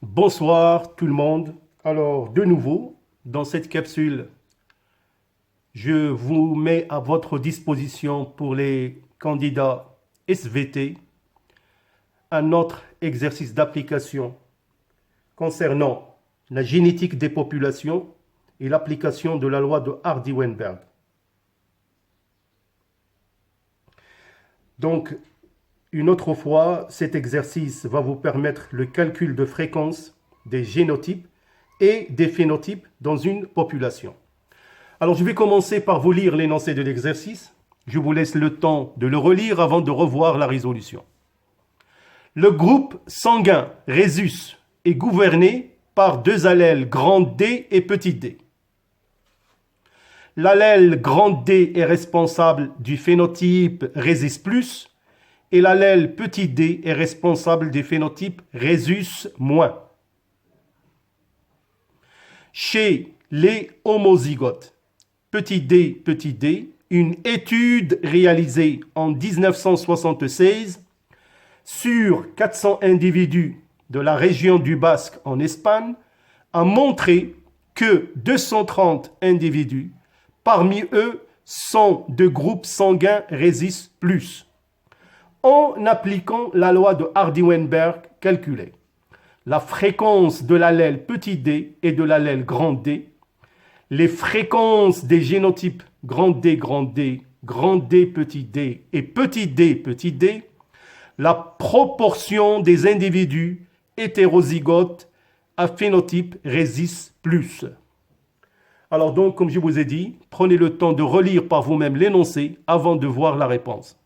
Bonsoir tout le monde. Alors, de nouveau, dans cette capsule, je vous mets à votre disposition pour les candidats SVT un autre exercice d'application concernant la génétique des populations et l'application de la loi de Hardy-Weinberg. Donc, une autre fois, cet exercice va vous permettre le calcul de fréquence des génotypes et des phénotypes dans une population. Alors, je vais commencer par vous lire l'énoncé de l'exercice. Je vous laisse le temps de le relire avant de revoir la résolution. Le groupe sanguin Rhésus est gouverné par deux allèles grand D et petit d. L'allèle grand D est responsable du phénotype Rhésus plus et l'allèle petit d est responsable du phénotype Rhésus moins. Chez les homozygotes, petit d, une étude réalisée en 1976 sur 400 individus de la région du Basque en Espagne a montré que 230 individus parmi eux sont de groupe sanguin Rhésus plus. En appliquant la loi de Hardy-Weinberg calculée, la fréquence de l'allèle petit d et de l'allèle grand D, les fréquences des génotypes grand D, petit d et petit d, la proportion des individus hétérozygotes à phénotype Rhésus plus. Alors donc, comme je vous ai dit, prenez le temps de relire par vous-même l'énoncé avant de voir la réponse.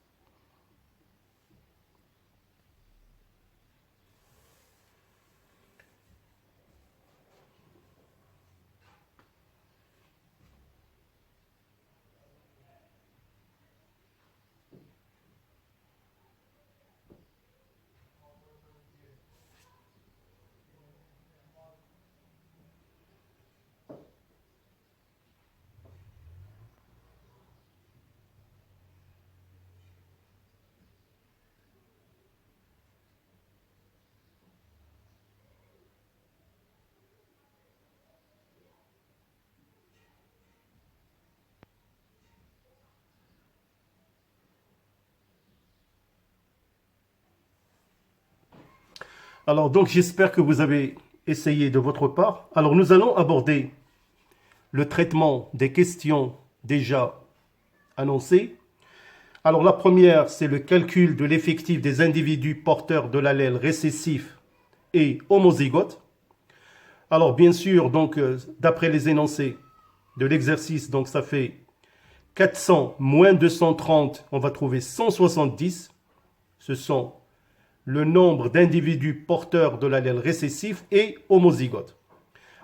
Alors donc j'espère que vous avez essayé de votre part. Alors nous allons aborder le traitement des questions déjà annoncées. Alors la première, c'est le calcul de l'effectif des individus porteurs de l'allèle récessif et homozygote. Alors bien sûr, donc d'après les énoncés de l'exercice, donc ça fait 400 moins 230, on va trouver 170. Ce sont le nombre d'individus porteurs de l'allèle récessif et homozygote.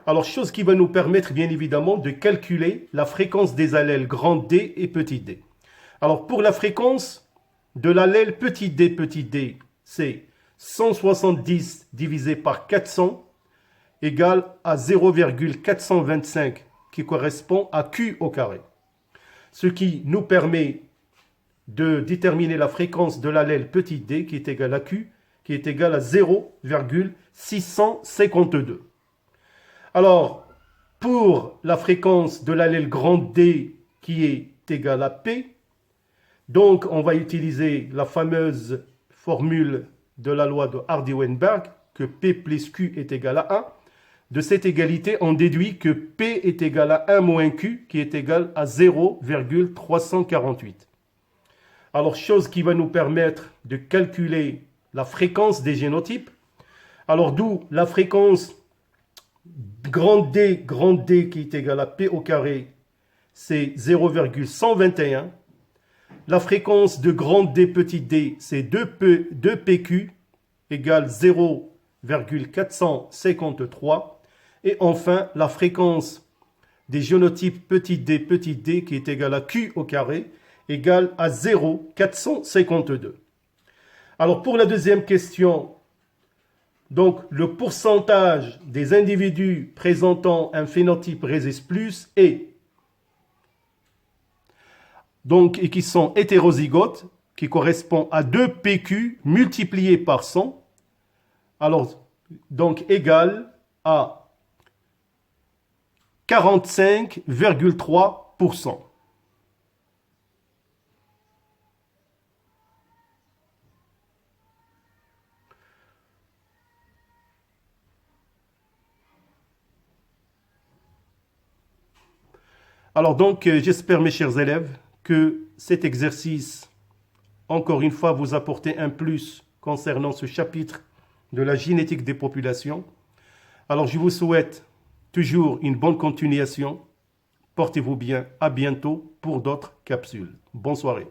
Alors, chose qui va nous permettre, bien évidemment, de calculer la fréquence des allèles grand D et petit d. Alors, pour la fréquence de l'allèle petit d, c'est 170 divisé par 400 égale à 0,425 qui correspond à Q au carré. Ce qui nous permet de déterminer la fréquence de l'allèle petit d qui est égale à Q, qui est égale à 0,652. Alors, pour la fréquence de l'allèle grand D qui est égale à P, donc on va utiliser la fameuse formule de la loi de Hardy-Weinberg, que P plus Q est égal à 1. De cette égalité, on déduit que P est égal à 1 moins Q, qui est égal à 0,348. Alors, chose qui va nous permettre de calculer la fréquence des génotypes. Alors, d'où la fréquence grand D qui est égal à P au carré, c'est 0,121. La fréquence de grand D petit d, c'est 2PQ égale 0,453. Et enfin, la fréquence des génotypes petit d qui est égal à Q au carré égale à 0,452. Alors pour la deuxième question, donc le pourcentage des individus présentant un phénotype Rhésus plus est donc et qui sont hétérozygotes, qui correspond à 2PQ multiplié par 100. Alors donc égal à 45,3%. Alors donc, j'espère mes chers élèves que cet exercice, encore une fois, vous apporte un plus concernant ce chapitre de la génétique des populations. Alors je vous souhaite toujours une bonne continuation. Portez-vous bien. À bientôt pour d'autres capsules. Bonne soirée.